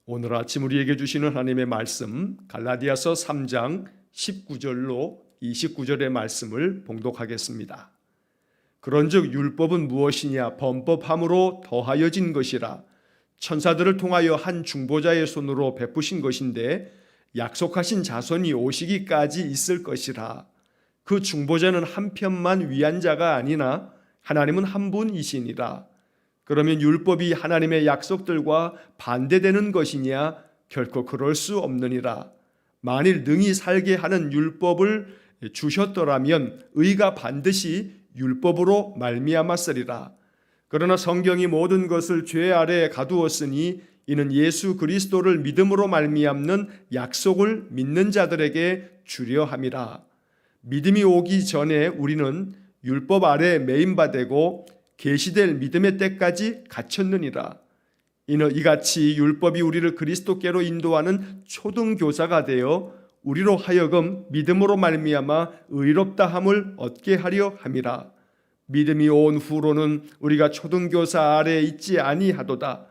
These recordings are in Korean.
오늘 아침 우리에게 주시는 하나님의 말씀 갈라디아서 3장 19절로 29절의 말씀을 봉독하겠습니다. 그런즉 율법은 무엇이냐? 범법함으로 더하여진 것이라. 천사들을 통하여 한 중보자의 손으로 베푸신 것인데 약속하신 자손이 오시기까지 있을 것이라. 그 중보자는 한 편만 위한 자가 아니나 하나님은 한 분이시니라. 그러면 율법이 하나님의 약속들과 반대되는 것이냐? 결코 그럴 수 없느니라. 만일 능히 살게 하는 율법을 주셨더라면 의가 반드시 율법으로 말미암았으리라. 그러나 성경이 모든 것을 죄 아래에 가두었으니 이는 예수 그리스도를 믿음으로 말미암는 약속을 믿는 자들에게 주려 함이라. 믿음이 오기 전에 우리는 율법 아래에 매인바 되고 계시될 믿음의 때까지 갇혔느니라. 이는 이같이 율법이 우리를 그리스도께로 인도하는 초등교사가 되어 우리로 하여금 믿음으로 말미암아 의롭다함을 얻게 하려 함이라. 믿음이 온 후로는 우리가 초등교사 아래에 있지 아니하도다.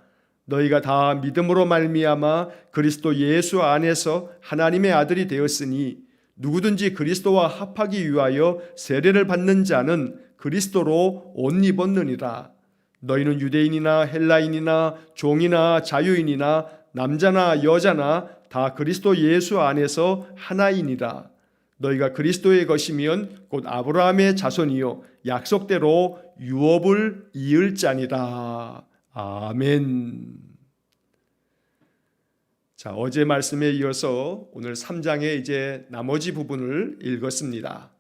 너희가 다 믿음으로 말미암아 그리스도 예수 안에서 하나님의 아들이 되었으니 누구든지 그리스도와 합하기 위하여 세례를 받는 자는 그리스도로 옷 입었느니라. 너희는 유대인이나 헬라인이나 종이나 자유인이나 남자나 여자나 다 그리스도 예수 안에서 하나이니라. 너희가 그리스도의 것이면 곧 아브라함의 자손이요 약속대로 유업을 이을 자니라. 아멘. 자, 어제 말씀에 이어서 오늘 3장의 이제 나머지 부분을 읽었습니다.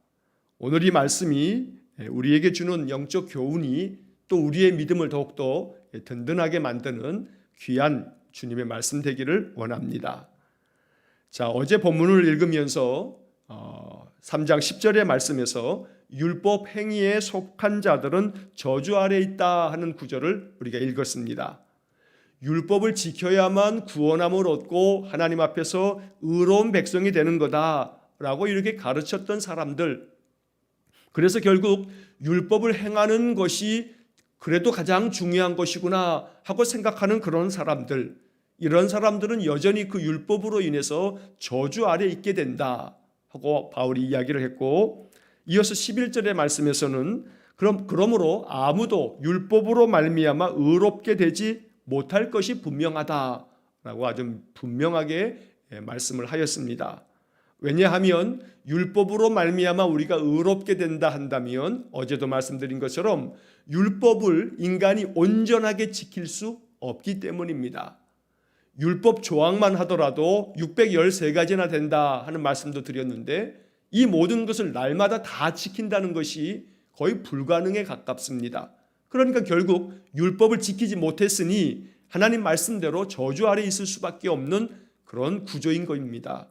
오늘 이 말씀이 우리에게 주는 영적 교훈이 또 우리의 믿음을 더욱더 든든하게 만드는 귀한 주님의 말씀 되기를 원합니다. 자, 어제 본문을 읽으면서 3장 10절의 말씀에서 율법 행위에 속한 자들은 저주 아래 있다 하는 구절을 우리가 읽었습니다. 율법을 지켜야만 구원함을 얻고 하나님 앞에서 의로운 백성이 되는 거다라고 이렇게 가르쳤던 사람들, 그래서 결국 율법을 행하는 것이 그래도 가장 중요한 것이구나 하고 생각하는 그런 사람들, 이런 사람들은 여전히 그 율법으로 인해서 저주 아래 있게 된다 하고 바울이 이야기를 했고, 이어서 11절의 말씀에서는 그러므로 아무도 율법으로 말미암아 의롭게 되지 못할 것이 분명하다라고 아주 분명하게 말씀을 하였습니다. 왜냐하면 율법으로 말미암아 우리가 의롭게 된다 한다면 어제도 말씀드린 것처럼 율법을 인간이 온전하게 지킬 수 없기 때문입니다. 율법 조항만 하더라도 613가지나 된다 하는 말씀도 드렸는데 이 모든 것을 날마다 다 지킨다는 것이 거의 불가능에 가깝습니다. 그러니까 결국 율법을 지키지 못했으니 하나님 말씀대로 저주 아래 있을 수밖에 없는 그런 구조인 것입니다.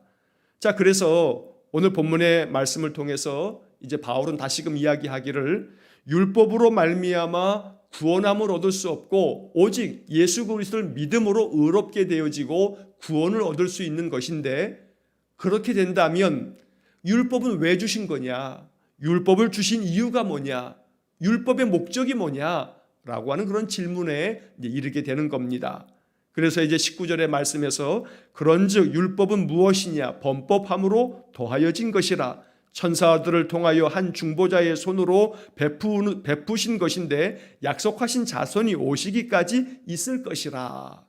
자, 그래서 오늘 본문의 말씀을 통해서 이제 바울은 다시금 이야기하기를 율법으로 말미암아 구원함을 얻을 수 없고 오직 예수 그리스도를 믿음으로 의롭게 되어지고 구원을 얻을 수 있는 것인데, 그렇게 된다면 율법은 왜 주신 거냐? 율법을 주신 이유가 뭐냐? 율법의 목적이 뭐냐라고 하는 그런 질문에 이르게 되는 겁니다. 그래서 이제 19절의 말씀에서 그런즉 율법은 무엇이냐? 범법함으로 더하여진 것이라. 천사들을 통하여 한 중보자의 손으로 베푸신 것인데 약속하신 자손이 오시기까지 있을 것이라.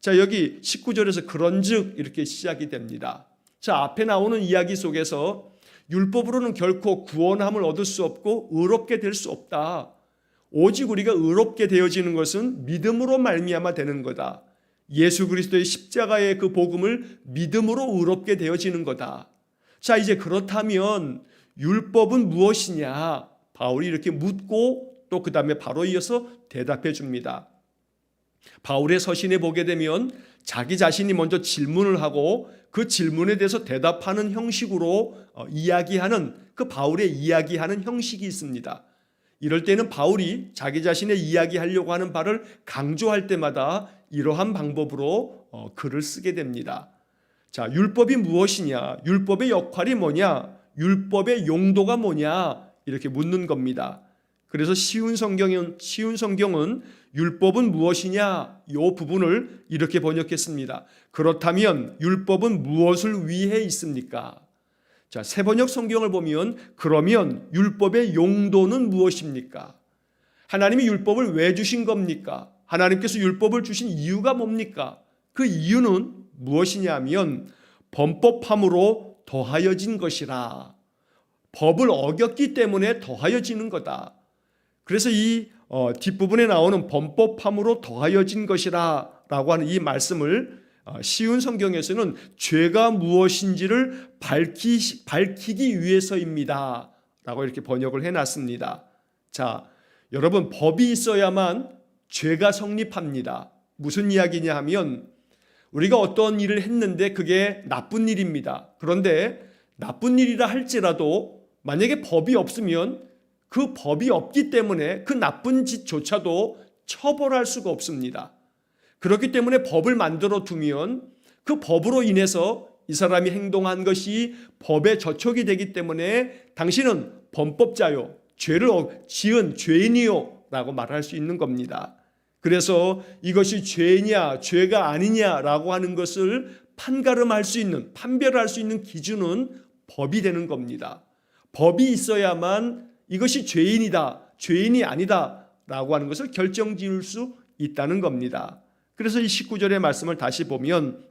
자, 여기 19절에서 그런즉 이렇게 시작이 됩니다. 자, 앞에 나오는 이야기 속에서 율법으로는 결코 구원함을 얻을 수 없고 의롭게 될 수 없다. 오직 우리가 의롭게 되어지는 것은 믿음으로 말미암아 되는 거다. 예수 그리스도의 십자가의 그 복음을 믿음으로 의롭게 되어지는 거다. 자, 이제 그렇다면 율법은 무엇이냐? 바울이 이렇게 묻고 또 그 다음에 바로 이어서 대답해 줍니다. 바울의 서신에 보게 되면 자기 자신이 먼저 질문을 하고 그 질문에 대해서 대답하는 형식으로 이야기하는 그 바울의 이야기하는 형식이 있습니다. 이럴 때는 바울이 자기 자신의 이야기하려고 하는 바를 강조할 때마다 이러한 방법으로 글을 쓰게 됩니다. 자, 율법이 무엇이냐? 율법의 역할이 뭐냐? 율법의 용도가 뭐냐? 이렇게 묻는 겁니다. 그래서 쉬운 성경은 율법은 무엇이냐 이 부분을 이렇게 번역했습니다. 그렇다면 율법은 무엇을 위해 있습니까? 자, 새번역 성경을 보면 그러면 율법의 용도는 무엇입니까? 하나님이 율법을 왜 주신 겁니까? 하나님께서 율법을 주신 이유가 뭡니까? 그 이유는 무엇이냐면 범법함으로 더하여진 것이라. 법을 어겼기 때문에 더하여지는 거다. 그래서 이 뒷부분에 나오는 범법함으로 더하여진 것이라 라고 하는 이 말씀을 쉬운 성경에서는 죄가 무엇인지를 밝히기 위해서입니다 라고 이렇게 번역을 해놨습니다. 자, 여러분, 법이 있어야만 죄가 성립합니다. 무슨 이야기냐 하면 우리가 어떤 일을 했는데 그게 나쁜 일입니다. 그런데 나쁜 일이라 할지라도 만약에 법이 없으면 그 법이 없기 때문에 그 나쁜 짓조차도 처벌할 수가 없습니다. 그렇기 때문에 법을 만들어 두면 그 법으로 인해서 이 사람이 행동한 것이 법의 저촉이 되기 때문에 당신은 범법자요, 죄를 지은 죄인이요 라고 말할 수 있는 겁니다. 그래서 이것이 죄냐 죄가 아니냐라고 하는 것을 판별할 수 있는 기준은 법이 되는 겁니다. 법이 있어야만 이것이 죄인이다, 죄인이 아니다 라고 하는 것을 결정지을 수 있다는 겁니다. 그래서 이 19절의 말씀을 다시 보면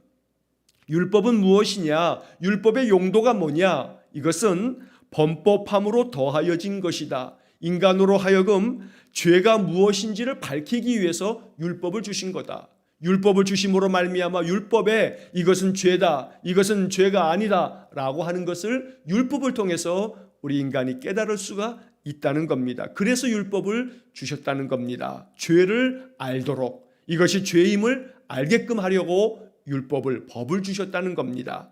율법은 무엇이냐, 율법의 용도가 뭐냐, 이것은 범법함으로 더하여진 것이다. 인간으로 하여금 죄가 무엇인지를 밝히기 위해서 율법을 주신 거다. 율법을 주심으로 말미암아 율법에 이것은 죄다, 이것은 죄가 아니다 라고 하는 것을 율법을 통해서 우리 인간이 깨달을 수가 있다는 겁니다. 그래서 율법을 주셨다는 겁니다. 죄를 알도록, 이것이 죄임을 알게끔 하려고 법을 주셨다는 겁니다.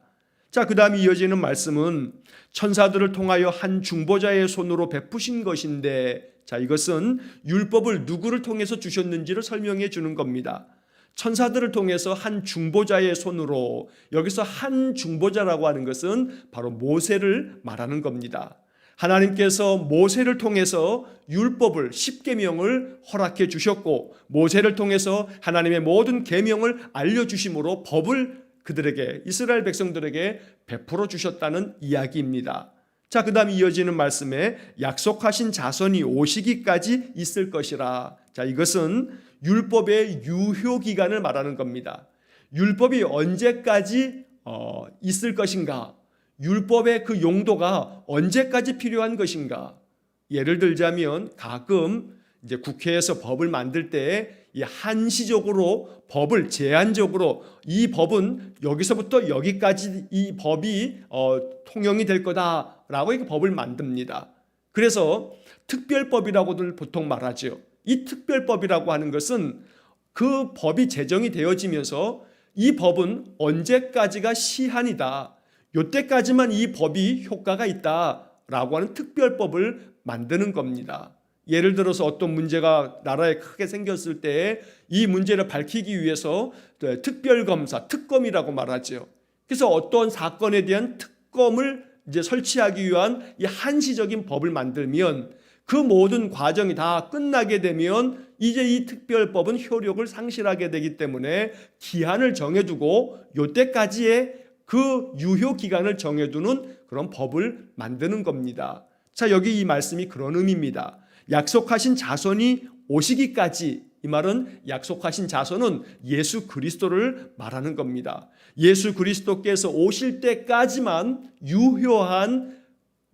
자, 그 다음에 이어지는 말씀은 천사들을 통하여 한 중보자의 손으로 베푸신 것인데, 자, 이것은 율법을 누구를 통해서 주셨는지를 설명해 주는 겁니다. 천사들을 통해서 한 중보자의 손으로, 여기서 한 중보자라고 하는 것은 바로 모세를 말하는 겁니다. 하나님께서 모세를 통해서 율법을, 십계명을 허락해 주셨고, 모세를 통해서 하나님의 모든 계명을 알려주심으로 법을 그들에게, 이스라엘 백성들에게 베풀어 주셨다는 이야기입니다. 자, 그 다음 이어지는 말씀에 약속하신 자손이 오시기까지 있을 것이라. 자, 이것은 율법의 유효 기간을 말하는 겁니다. 율법이 언제까지 있을 것인가? 율법의 그 용도가 언제까지 필요한 것인가? 예를 들자면 가끔 이제 국회에서 법을 만들 때 이 한시적으로 법을 제한적으로 이 법은 여기서부터 여기까지 이 법이 통용이 될 거다라고 이렇게 법을 만듭니다. 그래서 특별법이라고들 보통 말하죠. 이 특별법이라고 하는 것은 그 법이 제정이 되어지면서 이 법은 언제까지가 시한이다, 이때까지만 이 법이 효과가 있다라고 하는 특별법을 만드는 겁니다. 예를 들어서 어떤 문제가 나라에 크게 생겼을 때 이 문제를 밝히기 위해서 특별검사, 특검이라고 말하죠. 그래서 어떤 사건에 대한 특검을 이제 설치하기 위한 이 한시적인 법을 만들면 그 모든 과정이 다 끝나게 되면 이제 이 특별법은 효력을 상실하게 되기 때문에 기한을 정해두고 이때까지의 그 유효 기간을 정해두는 그런 법을 만드는 겁니다. 자, 여기 이 말씀이 그런 의미입니다. 약속하신 자손이 오시기까지, 이 말은 약속하신 자손은 예수 그리스도를 말하는 겁니다. 예수 그리스도께서 오실 때까지만 유효한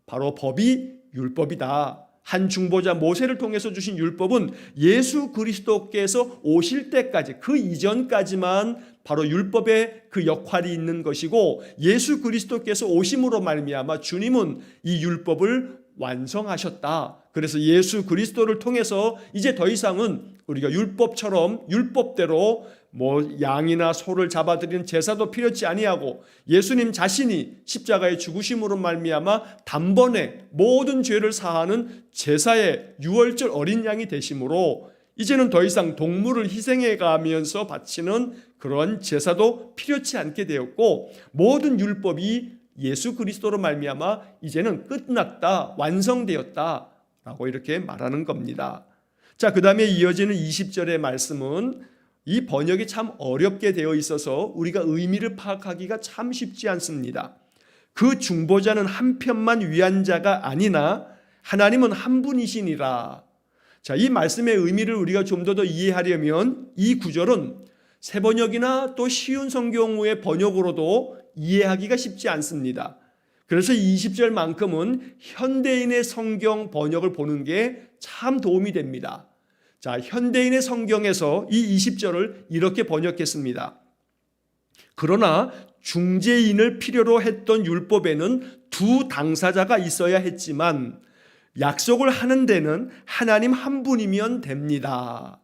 바로 법이 율법이다. 한 중보자 모세를 통해서 주신 율법은 예수 그리스도께서 오실 때까지, 그 이전까지만 바로 율법의 그 역할이 있는 것이고, 예수 그리스도께서 오심으로 말미암아 주님은 이 율법을 완성하셨다. 그래서 예수 그리스도를 통해서 이제 더 이상은 우리가 율법처럼 율법대로 양이나 소를 잡아들이는 제사도 필요치 아니하고, 예수님 자신이 십자가의 죽으심으로 말미암아 단번에 모든 죄를 사하는 제사의 유월절 어린 양이 되심으로 이제는 더 이상 동물을 희생해 가면서 바치는 그런 제사도 필요치 않게 되었고, 모든 율법이 예수 그리스도로 말미암아 이제는 끝났다, 완성되었다 라고 이렇게 말하는 겁니다. 자, 그 다음에 이어지는 20절의 말씀은 이 번역이 참 어렵게 되어 있어서 우리가 의미를 파악하기가 참 쉽지 않습니다. 그 중보자는 한 편만 위한 자가 아니나 하나님은 한 분이시니라. 자, 이 말씀의 의미를 우리가 좀 더 이해하려면 이 구절은 새 번역이나 또 쉬운 성경의 번역으로도 이해하기가 쉽지 않습니다. 그래서 20절만큼은 현대인의 성경 번역을 보는 게 참 도움이 됩니다. 자, 현대인의 성경에서 이 20절을 이렇게 번역했습니다. 그러나 중재인을 필요로 했던 율법에는 두 당사자가 있어야 했지만 약속을 하는 데는 하나님 한 분이면 됩니다.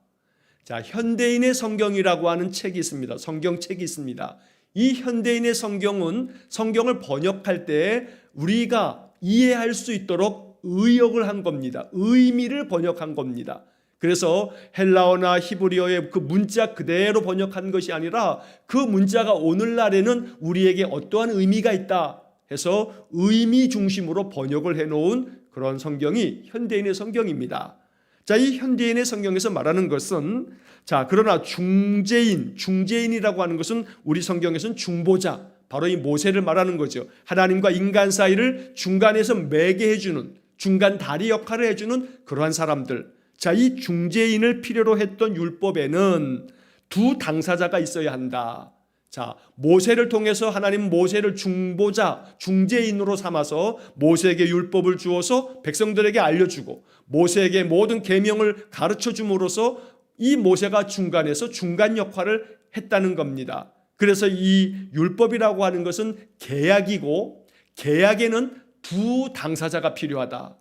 자, 현대인의 성경이라고 하는 책이 있습니다. 성경책이 있습니다. 이 현대인의 성경은 성경을 번역할 때 우리가 이해할 수 있도록 의역을 한 겁니다. 의미를 번역한 겁니다. 그래서 헬라어나 히브리어의 그 문자 그대로 번역한 것이 아니라 그 문자가 오늘날에는 우리에게 어떠한 의미가 있다 해서 의미 중심으로 번역을 해놓은 그런 성경이 현대인의 성경입니다. 자, 이 현대인의 성경에서 말하는 것은 자, 그러나 중재인이라고 하는 것은 우리 성경에서는 중보자, 바로 이 모세를 말하는 거죠. 하나님과 인간 사이를 중간에서 매개해주는, 중간 다리 역할을 해주는 그러한 사람들. 자, 이 중재인을 필요로 했던 율법에는 두 당사자가 있어야 한다. 자, 모세를 통해서 하나님 모세를 중보자, 중재인으로 삼아서 모세에게 율법을 주어서 백성들에게 알려주고 모세에게 모든 계명을 가르쳐 줌으로써 이 모세가 중간에서 중간 역할을 했다는 겁니다. 그래서 이 율법이라고 하는 것은 계약이고 계약에는 두 당사자가 필요하다.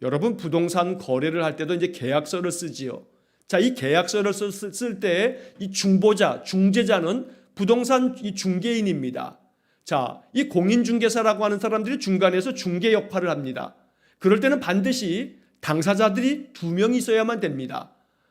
여러분 부동산 거래를 할 때도 이제 계약서를 쓰지요. 자, 이 계약서를 쓸 때 이 중보자, 중재자는 부동산 이 중개인입니다. 자, 이 공인중개사라고 하는 사람들이 중간에서 중개 역할을 합니다. 그럴 때는 반드시 당사자들이 두 명이 있어야만 됩니다.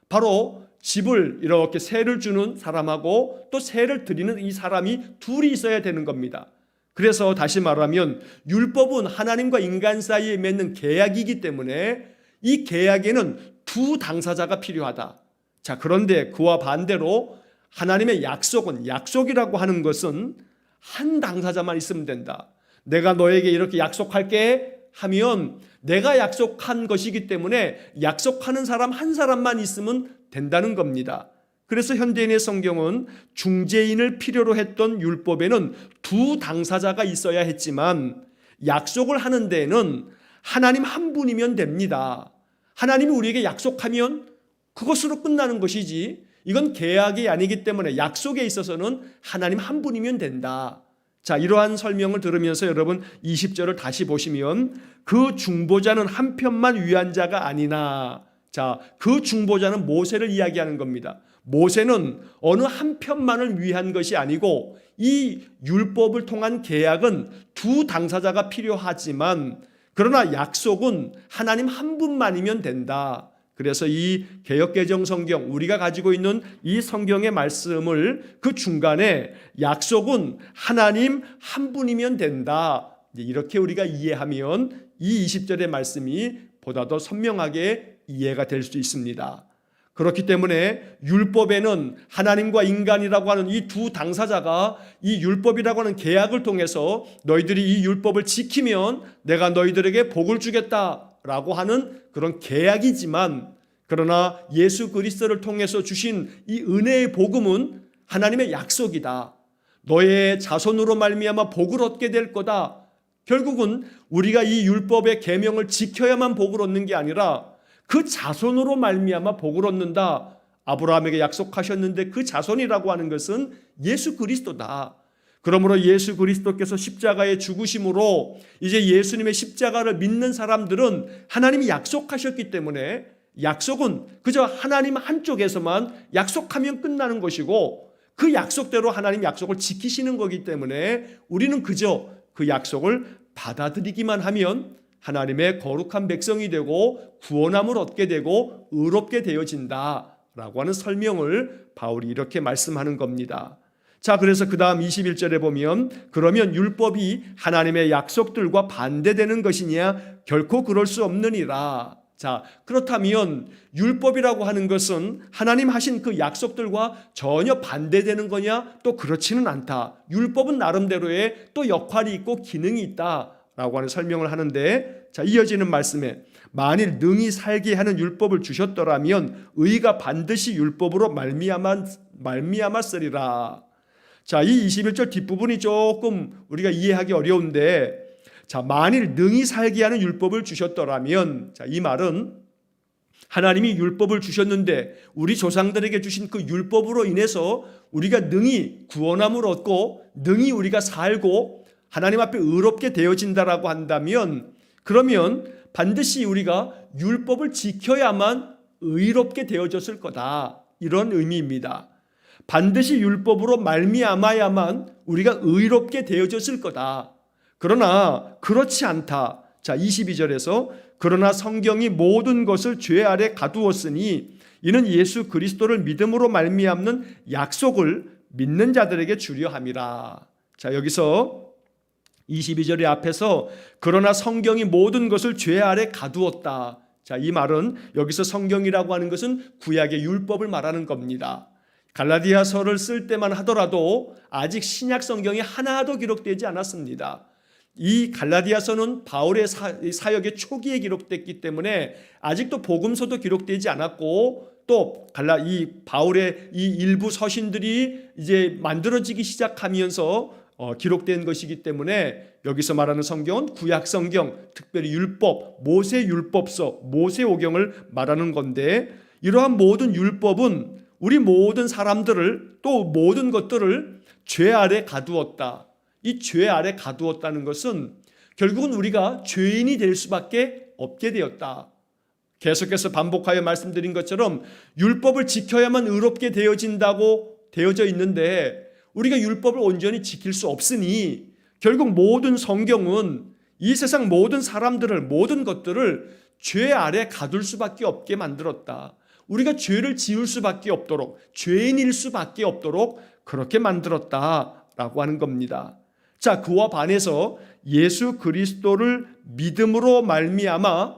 바로 집을 이렇게 세를 주는 사람하고 또 세를 드리는 이 사람이 둘이 있어야 되는 겁니다. 그래서 다시 말하면 율법은 하나님과 인간 사이에 맺는 계약이기 때문에 이 계약에는 두 당사자가 필요하다. 자, 그런데 그와 반대로 하나님의 약속은, 약속이라고 하는 것은 한 당사자만 있으면 된다. 내가 너에게 이렇게 약속할게 하면 내가 약속한 것이기 때문에 약속하는 사람 한 사람만 있으면 된다는 겁니다. 그래서 현대인의 성경은 중재인을 필요로 했던 율법에는 두 당사자가 있어야 했지만 약속을 하는 데에는 하나님 한 분이면 됩니다. 하나님이 우리에게 약속하면 그것으로 끝나는 것이지 이건 계약이 아니기 때문에 약속에 있어서는 하나님 한 분이면 된다. 자, 이러한 설명을 들으면서 여러분 20절을 다시 보시면 그 중보자는 한 편만 위한 자가 아니나, 자, 그 중보자는 모세를 이야기하는 겁니다. 모세는 어느 한 편만을 위한 것이 아니고 이 율법을 통한 계약은 두 당사자가 필요하지만 그러나 약속은 하나님 한 분만이면 된다. 그래서 이 개역개정 성경, 우리가 가지고 있는 이 성경의 말씀을 그 중간에 약속은 하나님 한 분이면 된다. 이렇게 우리가 이해하면 이 20절의 말씀이 보다 더 선명하게 이해가 될 수 있습니다. 그렇기 때문에 율법에는 하나님과 인간이라고 하는 이 두 당사자가 이 율법이라고 하는 계약을 통해서 너희들이 이 율법을 지키면 내가 너희들에게 복을 주겠다라고 하는 그런 계약이지만, 그러나 예수 그리스도를 통해서 주신 이 은혜의 복음은 하나님의 약속이다. 너의 자손으로 말미암아 복을 얻게 될 거다. 결국은 우리가 이 율법의 계명을 지켜야만 복을 얻는 게 아니라 그 자손으로 말미암아 복을 얻는다. 아브라함에게 약속하셨는데 그 자손이라고 하는 것은 예수 그리스도다. 그러므로 예수 그리스도께서 십자가의 죽으심으로 이제 예수님의 십자가를 믿는 사람들은 하나님이 약속하셨기 때문에 약속은 그저 하나님 한쪽에서만 약속하면 끝나는 것이고 그 약속대로 하나님 약속을 지키시는 거기 때문에 우리는 그저 그 약속을 받아들이기만 하면 하나님의 거룩한 백성이 되고 구원함을 얻게 되고 의롭게 되어진다라고 하는 설명을 바울이 이렇게 말씀하는 겁니다. 자, 그래서 그 다음 21절에 보면 그러면 율법이 하나님의 약속들과 반대되는 것이냐? 결코 그럴 수 없느니라. 자, 그렇다면 율법이라고 하는 것은 하나님 하신 그 약속들과 전혀 반대되는 거냐? 또 그렇지는 않다. 율법은 나름대로의 또 역할이 있고 기능이 있다라고 하는 설명을 하는데, 자, 이어지는 말씀에 만일 능히 살게 하는 율법을 주셨더라면 의가 반드시 율법으로 말미암았으리라. 자, 이 21절 뒷부분이 조금 우리가 이해하기 어려운데, 자, 만일 능히 살게 하는 율법을 주셨더라면, 자, 이 말은 하나님이 율법을 주셨는데 우리 조상들에게 주신 그 율법으로 인해서 우리가 능히 구원함을 얻고 능히 우리가 살고 하나님 앞에 의롭게 되어진다라고 한다면, 그러면 반드시 우리가 율법을 지켜야만 의롭게 되어졌을 거다, 이런 의미입니다. 반드시 율법으로 말미암아야만 우리가 의롭게 되어졌을 거다. 그러나 그렇지 않다. 자, 22절에서 그러나 성경이 모든 것을 죄 아래 가두었으니 이는 예수 그리스도를 믿음으로 말미암는 약속을 믿는 자들에게 주려 함이라. 자, 여기서 22절의 앞에서 그러나 성경이 모든 것을 죄 아래 가두었다. 자, 이 말은 여기서 성경이라고 하는 것은 구약의 율법을 말하는 겁니다. 갈라디아서를 쓸 때만 하더라도 아직 신약 성경이 하나도 기록되지 않았습니다. 이 갈라디아서는 바울의 사역의 초기에 기록됐기 때문에 아직도 복음서도 기록되지 않았고, 또 이 바울의 이 일부 서신들이 이제 만들어지기 시작하면서 기록된 것이기 때문에 여기서 말하는 성경은 구약 성경, 특별히 율법, 모세 율법서, 모세 오경을 말하는 건데, 이러한 모든 율법은 우리 모든 사람들을, 또 모든 것들을 죄 아래 가두었다. 이 죄 아래 가두었다는 것은 결국은 우리가 죄인이 될 수밖에 없게 되었다. 계속해서 반복하여 말씀드린 것처럼 율법을 지켜야만 의롭게 되어진다고 되어져 있는데 우리가 율법을 온전히 지킬 수 없으니 결국 모든 성경은 이 세상 모든 사람들을, 모든 것들을 죄 아래 가둘 수밖에 없게 만들었다. 우리가 죄를 지을 수밖에 없도록, 죄인일 수밖에 없도록 그렇게 만들었다라고 하는 겁니다. 자, 그와 반해서 예수 그리스도를 믿음으로 말미암아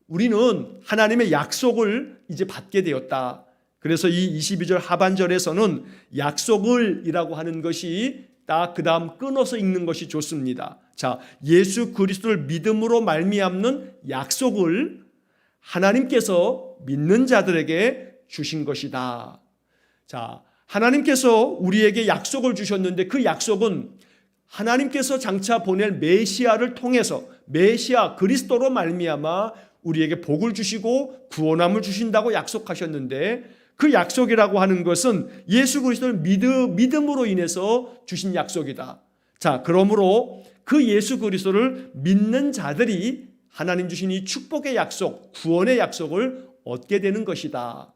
우리는 하나님의 약속을 이제 받게 되었다. 그래서 이 22절 하반절에서는 약속을이라고 하는 것이 딱 그 다음 끊어서 읽는 것이 좋습니다. 자, 예수 그리스도를 믿음으로 말미암는 약속을 하나님께서 믿는 자들에게 주신 것이다. 자, 하나님께서 우리에게 약속을 주셨는데 그 약속은 하나님께서 장차 보낼 메시아를 통해서, 메시아 그리스도로 말미암아 우리에게 복을 주시고 구원함을 주신다고 약속하셨는데, 그 약속이라고 하는 것은 예수 그리스도를 믿음으로 인해서 주신 약속이다. 자, 그러므로 그 예수 그리스도를 믿는 자들이 하나님 주신 이 축복의 약속, 구원의 약속을 얻게 되는 것이다.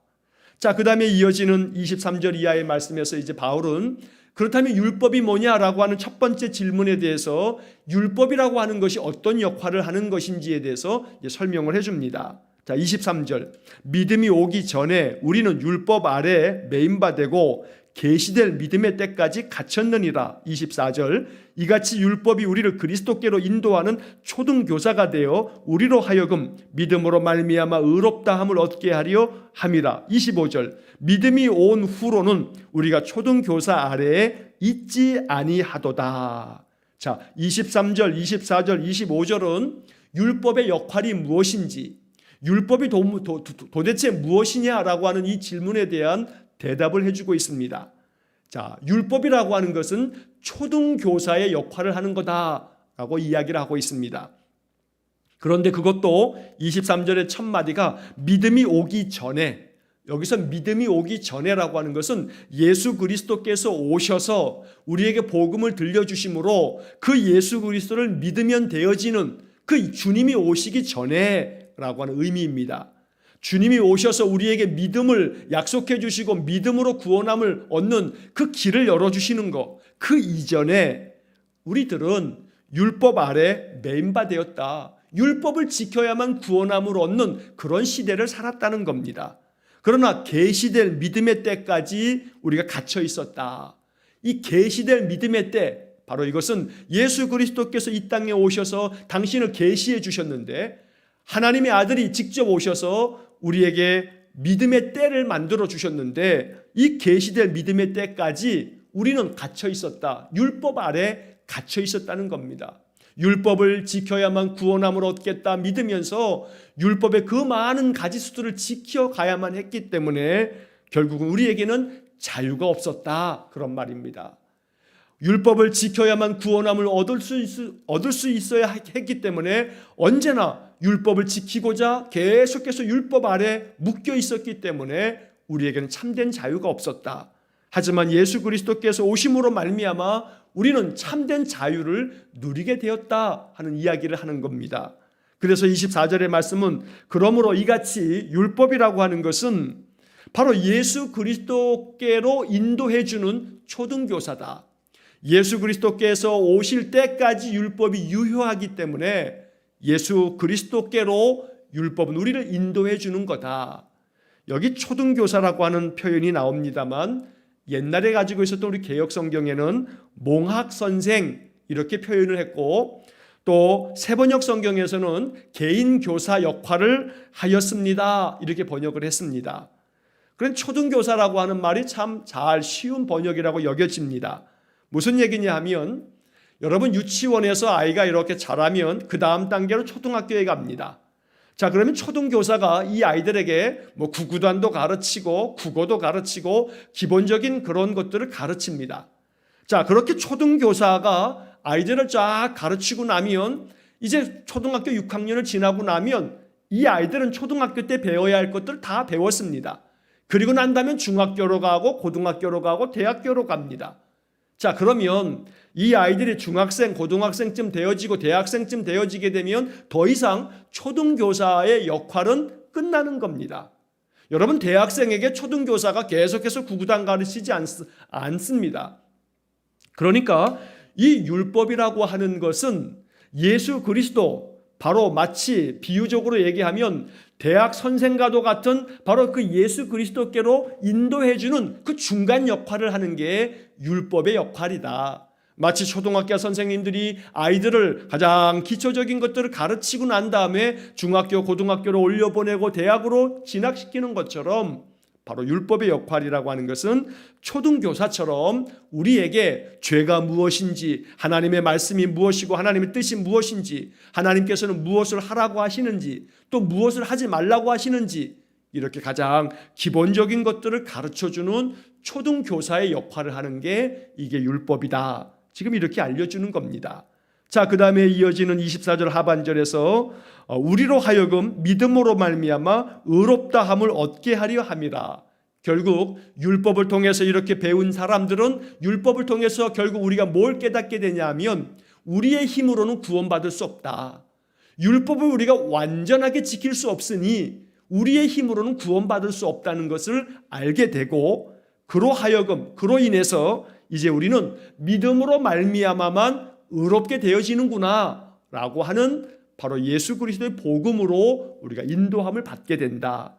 자, 그 다음에 이어지는 23절 이하의 말씀에서 이제 바울은 그렇다면 율법이 뭐냐라고 하는 첫 번째 질문에 대해서 율법이라고 하는 것이 어떤 역할을 하는 것인지에 대해서 설명을 해줍니다. 자, 23절 믿음이 오기 전에 우리는 율법 아래 매인바되고 계시될 믿음의 때까지 갇혔느니라. 24절 이같이 율법이 우리를 그리스도께로 인도하는 초등교사가 되어 우리로 하여금 믿음으로 말미암아 의롭다함을 얻게 하려 함이라. 25절 믿음이 온 후로는 우리가 초등교사 아래에 있지 아니하도다. 자, 23절, 24절, 25절은 율법의 역할이 무엇인지, 율법이 도대체 무엇이냐라고 하는 이 질문에 대한 대답을 해주고 있습니다. 자, 율법이라고 하는 것은 초등교사의 역할을 하는 거다라고 이야기를 하고 있습니다. 그런데 그것도 23절의 첫 마디가 믿음이 오기 전에, 여기서 믿음이 오기 전에라고 하는 것은 예수 그리스도께서 오셔서 우리에게 복음을 들려주심으로 그 예수 그리스도를 믿으면 되어지는 그 주님이 오시기 전에라고 하는 의미입니다. 주님이 오셔서 우리에게 믿음을 약속해 주시고 믿음으로 구원함을 얻는 그 길을 열어주시는 것, 그 이전에 우리들은 율법 아래 매인바되었다. 율법을 지켜야만 구원함을 얻는 그런 시대를 살았다는 겁니다. 그러나 계시될 믿음의 때까지 우리가 갇혀 있었다. 이 계시될 믿음의 때, 바로 이것은 예수 그리스도께서 이 땅에 오셔서 당신을 계시해 주셨는데 하나님의 아들이 직접 오셔서 우리에게 믿음의 때를 만들어 주셨는데 이 계시될 믿음의 때까지 우리는 갇혀 있었다. 율법 아래 갇혀 있었다는 겁니다. 율법을 지켜야만 구원함을 얻겠다 믿으면서 율법의 그 많은 가지수들을 지켜가야만 했기 때문에 결국은 우리에게는 자유가 없었다. 그런 말입니다. 율법을 지켜야만 구원함을 얻을 수 있어야 했기 때문에 언제나 율법을 지키고자 계속해서 율법 아래 묶여 있었기 때문에 우리에게는 참된 자유가 없었다. 하지만 예수 그리스도께서 오심으로 말미암아 우리는 참된 자유를 누리게 되었다 하는 이야기를 하는 겁니다. 그래서 24절의 말씀은 그러므로 이같이 율법이라고 하는 것은 바로 예수 그리스도께로 인도해 주는 초등교사다. 예수 그리스도께서 오실 때까지 율법이 유효하기 때문에 예수 그리스도께로 율법은 우리를 인도해 주는 거다. 여기 초등교사라고 하는 표현이 나옵니다만 옛날에 가지고 있었던 우리 개역성경에는 몽학선생 이렇게 표현을 했고 또 세번역 성경에서는 개인교사 역할을 하였습니다. 이렇게 번역을 했습니다. 그런 초등교사라고 하는 말이 참 잘 쉬운 번역이라고 여겨집니다. 무슨 얘기냐 하면 여러분 유치원에서 아이가 이렇게 자라면 그 다음 단계로 초등학교에 갑니다. 자, 그러면 초등교사가 이 아이들에게 구구단도 가르치고 국어도 가르치고 기본적인 그런 것들을 가르칩니다. 자, 그렇게 초등교사가 아이들을 쫙 가르치고 나면 이제 초등학교 6학년을 지나고 나면 이 아이들은 초등학교 때 배워야 할 것들을 다 배웠습니다. 그리고 난 다음에 중학교로 가고 고등학교로 가고 대학교로 갑니다. 자, 그러면 이 아이들이 중학생, 고등학생쯤 되어지고 대학생쯤 되어지게 되면 더 이상 초등교사의 역할은 끝나는 겁니다. 여러분, 대학생에게 초등교사가 계속해서 구구단 가르치지 않습니다. 그러니까 이 율법이라고 하는 것은 예수 그리스도, 바로 마치 비유적으로 얘기하면 대학 선생과도 같은 바로 그 예수 그리스도께로 인도해주는 그 중간 역할을 하는 게 율법의 역할이다. 마치 초등학교 선생님들이 아이들을 가장 기초적인 것들을 가르치고 난 다음에 중학교, 고등학교로 올려보내고 대학으로 진학시키는 것처럼 바로 율법의 역할이라고 하는 것은 초등교사처럼 우리에게 죄가 무엇인지, 하나님의 말씀이 무엇이고 하나님의 뜻이 무엇인지, 하나님께서는 무엇을 하라고 하시는지, 또 무엇을 하지 말라고 하시는지 이렇게 가장 기본적인 것들을 가르쳐주는 초등교사의 역할을 하는 게 이게 율법이다. 지금 이렇게 알려주는 겁니다. 자, 그 다음에 이어지는 24절 하반절에서 우리로 하여금 믿음으로 말미암아 의롭다함을 얻게 하려 함이라. 결국 율법을 통해서 이렇게 배운 사람들은 율법을 통해서 결국 우리가 뭘 깨닫게 되냐 하면 우리의 힘으로는 구원받을 수 없다. 율법을 우리가 완전하게 지킬 수 없으니 우리의 힘으로는 구원받을 수 없다는 것을 알게 되고 그로 인해서 이제 우리는 믿음으로 말미암아만 의롭게 되어지는구나 라고 하는 바로 예수 그리스도의 복음으로 우리가 인도함을 받게 된다.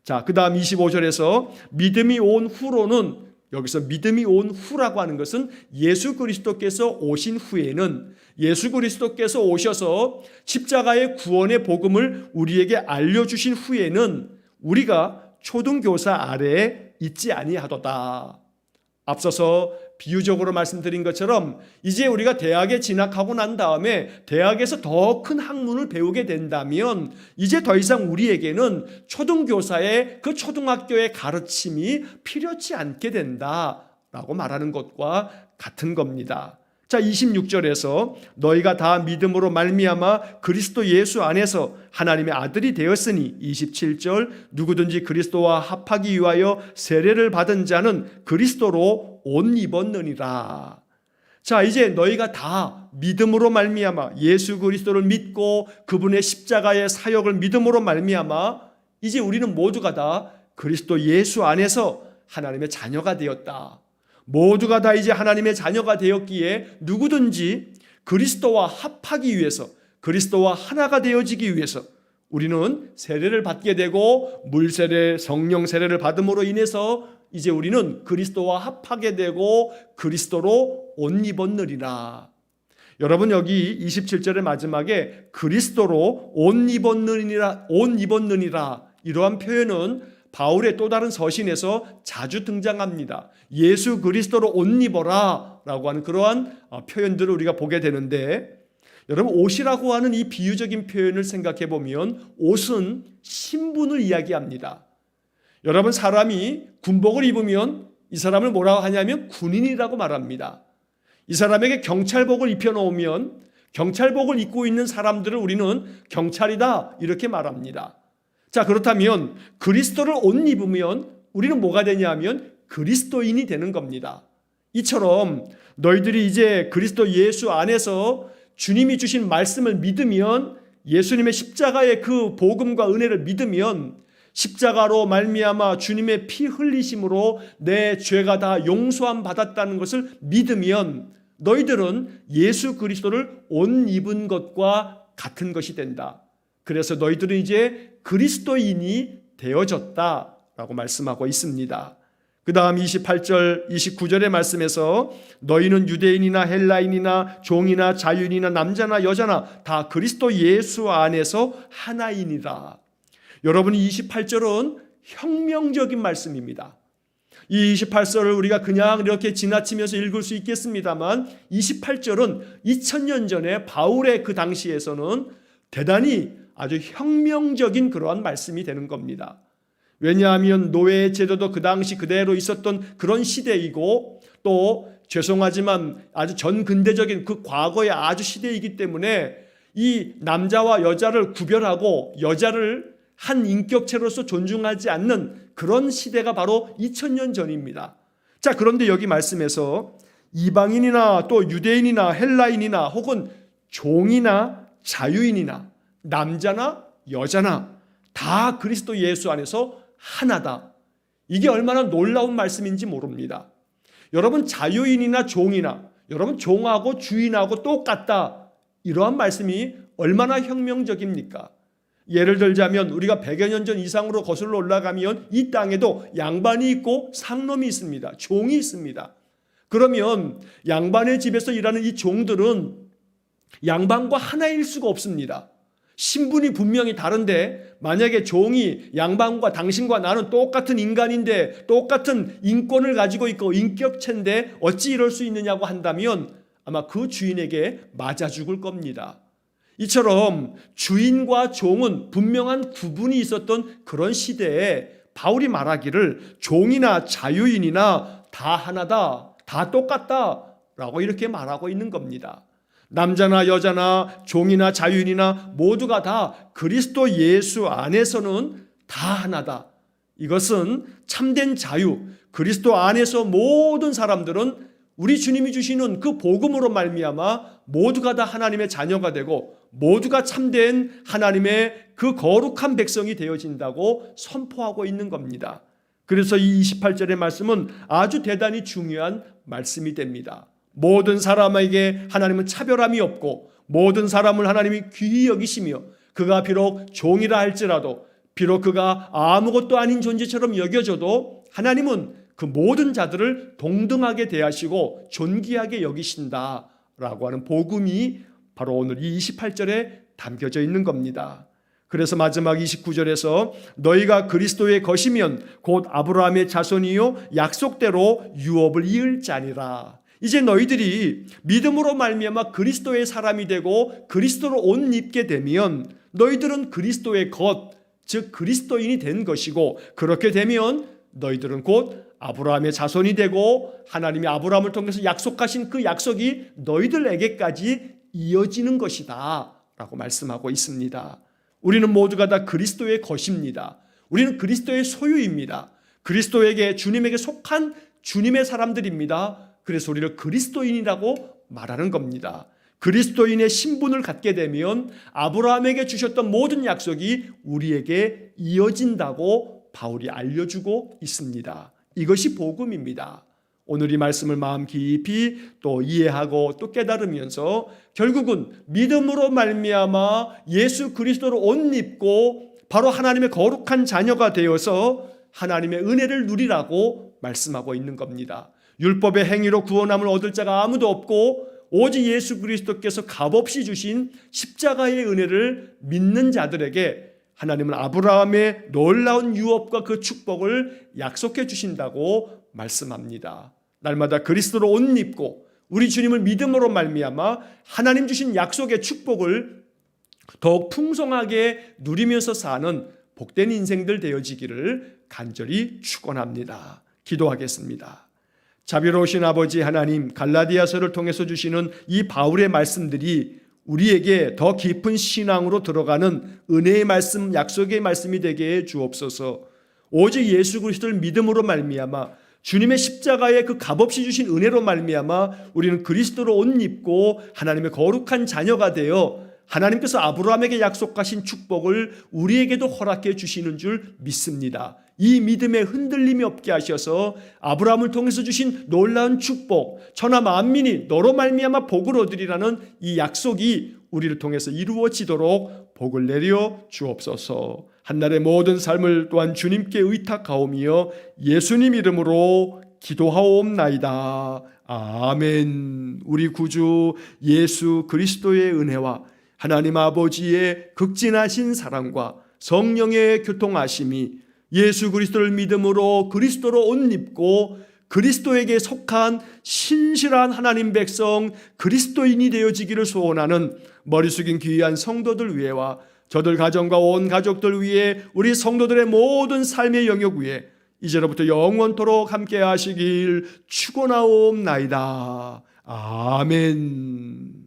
자, 그 다음 25절에서 믿음이 온 후로는, 여기서 믿음이 온 후라고 하는 것은 예수 그리스도께서 오신 후에는, 예수 그리스도께서 오셔서 십자가의 구원의 복음을 우리에게 알려주신 후에는 우리가 초등교사 아래에 있지 아니하도다. 앞서서 비유적으로 말씀드린 것처럼 이제 우리가 대학에 진학하고 난 다음에 대학에서 더 큰 학문을 배우게 된다면 이제 더 이상 우리에게는 초등교사의 그 초등학교의 가르침이 필요치 않게 된다라고 말하는 것과 같은 겁니다. 자, 26절에서 너희가 다 믿음으로 말미암아 그리스도 예수 안에서 하나님의 아들이 되었으니, 27절 누구든지 그리스도와 합하기 위하여 세례를 받은 자는 그리스도로 옷 입었느니라. 자, 이제 너희가 다 믿음으로 말미암아 예수 그리스도를 믿고 그분의 십자가의 사역을 믿음으로 말미암아 이제 우리는 모두가 다 그리스도 예수 안에서 하나님의 자녀가 되었다. 모두가 다 이제 하나님의 자녀가 되었기에 누구든지 그리스도와 합하기 위해서, 그리스도와 하나가 되어지기 위해서 우리는 세례를 받게 되고 물세례, 성령 세례를 받음으로 인해서 이제 우리는 그리스도와 합하게 되고 그리스도로 옷 입었느니라. 여러분 여기 27절의 마지막에 그리스도로 옷 입었느니라 이러한 표현은 바울의 또 다른 서신에서 자주 등장합니다. 예수 그리스도로 옷 입어라 라고 하는 그러한 표현들을 우리가 보게 되는데, 여러분 옷이라고 하는 이 비유적인 표현을 생각해 보면 옷은 신분을 이야기합니다. 여러분 사람이 군복을 입으면 이 사람을 뭐라고 하냐면 군인이라고 말합니다. 이 사람에게 경찰복을 입혀놓으면 경찰복을 입고 있는 사람들을 우리는 경찰이다 이렇게 말합니다. 자, 그렇다면 그리스도를 옷 입으면 우리는 뭐가 되냐면 그리스도인이 되는 겁니다. 이처럼 너희들이 이제 그리스도 예수 안에서 주님이 주신 말씀을 믿으면, 예수님의 십자가의 그 복음과 은혜를 믿으면, 십자가로 말미암아 주님의 피 흘리심으로 내 죄가 다 용서함 받았다는 것을 믿으면 너희들은 예수 그리스도를 옷 입은 것과 같은 것이 된다. 그래서 너희들은 이제 그리스도인이 되어졌다라고 말씀하고 있습니다. 그 다음 28절, 29절의 말씀에서 너희는 유대인이나 헬라인이나 종이나 자유인이나 남자나 여자나 다 그리스도 예수 안에서 하나이니라. 여러분 이 28절은 혁명적인 말씀입니다. 이 28절을 우리가 그냥 이렇게 지나치면서 읽을 수 있겠습니다만 28절은 2000년 전에 바울의 그 당시에서는 대단히 아주 혁명적인 그러한 말씀이 되는 겁니다. 왜냐하면 노예의 제도도 그 당시 그대로 있었던 그런 시대이고, 또 죄송하지만 아주 전근대적인 그 과거의 아주 시대이기 때문에 이 남자와 여자를 구별하고 여자를 한 인격체로서 존중하지 않는 그런 시대가 바로 2000년 전입니다. 자, 그런데 여기 말씀에서 이방인이나 또 유대인이나 헬라인이나 혹은 종이나 자유인이나 남자나 여자나 다 그리스도 예수 안에서 하나다. 이게 얼마나 놀라운 말씀인지 모릅니다. 여러분 자유인이나 종이나 여러분 종하고 주인하고 똑같다. 이러한 말씀이 얼마나 혁명적입니까? 예를 들자면 우리가 100여 년 전 이상으로 거슬러 올라가면 이 땅에도 양반이 있고 상놈이 있습니다. 종이 있습니다. 그러면 양반의 집에서 일하는 이 종들은 양반과 하나일 수가 없습니다. 신분이 분명히 다른데 만약에 종이 양반과 당신과 나는 똑같은 인간인데 똑같은 인권을 가지고 있고 인격체인데 어찌 이럴 수 있느냐고 한다면 아마 그 주인에게 맞아 죽을 겁니다. 이처럼 주인과 종은 분명한 구분이 있었던 그런 시대에 바울이 말하기를 종이나 자유인이나 다 하나다, 다 똑같다 라고 이렇게 말하고 있는 겁니다. 남자나 여자나 종이나 자유인이나 모두가 다 그리스도 예수 안에서는 다 하나다. 이것은 참된 자유, 그리스도 안에서 모든 사람들은 우리 주님이 주시는 그 복음으로 말미암아 모두가 다 하나님의 자녀가 되고 모두가 참된 하나님의 그 거룩한 백성이 되어진다고 선포하고 있는 겁니다. 그래서 이 28절의 말씀은 아주 대단히 중요한 말씀이 됩니다. 모든 사람에게 하나님은 차별함이 없고 모든 사람을 하나님이 귀히 여기시며 그가 비록 종이라 할지라도 비록 그가 아무것도 아닌 존재처럼 여겨져도 하나님은 그 모든 자들을 동등하게 대하시고 존귀하게 여기신다라고 하는 복음이 바로 오늘 이 28절에 담겨져 있는 겁니다. 그래서 마지막 29절에서 너희가 그리스도의 것이면 곧 아브라함의 자손이요 약속대로 유업을 이을 자니라. 이제 너희들이 믿음으로 말미암아 그리스도의 사람이 되고 그리스도로 옷 입게 되면 너희들은 그리스도의 것, 즉 그리스도인이 된 것이고 그렇게 되면 너희들은 곧 아브라함의 자손이 되고 하나님이 아브라함을 통해서 약속하신 그 약속이 너희들에게까지 이어지는 것이다 라고 말씀하고 있습니다. 우리는 모두가 다 그리스도의 것입니다. 우리는 그리스도의 소유입니다. 그리스도에게 주님에게 속한 주님의 사람들입니다. 그래서 우리를 그리스도인이라고 말하는 겁니다. 그리스도인의 신분을 갖게 되면 아브라함에게 주셨던 모든 약속이 우리에게 이어진다고 바울이 알려주고 있습니다. 이것이 복음입니다. 오늘 이 말씀을 마음 깊이 또 이해하고 또 깨달으면서 결국은 믿음으로 말미암아 예수 그리스도로 옷 입고 바로 하나님의 거룩한 자녀가 되어서 하나님의 은혜를 누리라고 말씀하고 있는 겁니다. 율법의 행위로 구원함을 얻을 자가 아무도 없고 오직 예수 그리스도께서 값없이 주신 십자가의 은혜를 믿는 자들에게 하나님은 아브라함의 놀라운 유업과 그 축복을 약속해 주신다고 말씀합니다. 날마다 그리스도로 옷 입고 우리 주님을 믿음으로 말미암아 하나님 주신 약속의 축복을 더욱 풍성하게 누리면서 사는 복된 인생들 되어지기를 간절히 축원합니다. 기도하겠습니다. 자비로우신 아버지 하나님, 갈라디아서를 통해서 주시는 이 바울의 말씀들이 우리에게 더 깊은 신앙으로 들어가는 은혜의 말씀, 약속의 말씀이 되게 해 주옵소서. 오직 예수 그리스도를 믿음으로 말미암아 주님의 십자가의 그 값없이 주신 은혜로 말미암아 우리는 그리스도로 옷 입고 하나님의 거룩한 자녀가 되어 하나님께서 아브라함에게 약속하신 축복을 우리에게도 허락해 주시는 줄 믿습니다. 이 믿음에 흔들림이 없게 하셔서 아브라함을 통해서 주신 놀라운 축복, 천하 만민이 너로 말미암아 복을 얻으리라는 이 약속이 우리를 통해서 이루어지도록 복을 내려 주옵소서. 한날의 모든 삶을 또한 주님께 의탁하오며 예수님 이름으로 기도하옵나이다. 아멘. 우리 구주 예수 그리스도의 은혜와 하나님 아버지의 극진하신 사랑과 성령의 교통하심이 예수 그리스도를 믿음으로 그리스도로 옷 입고 그리스도에게 속한 신실한 하나님 백성 그리스도인이 되어지기를 소원하는 머리 숙인 귀한 성도들 위에와 저들 가정과 온 가족들 위에 우리 성도들의 모든 삶의 영역 위에 이제로부터 영원토록 함께 하시길 축원하옵나이다. 아멘.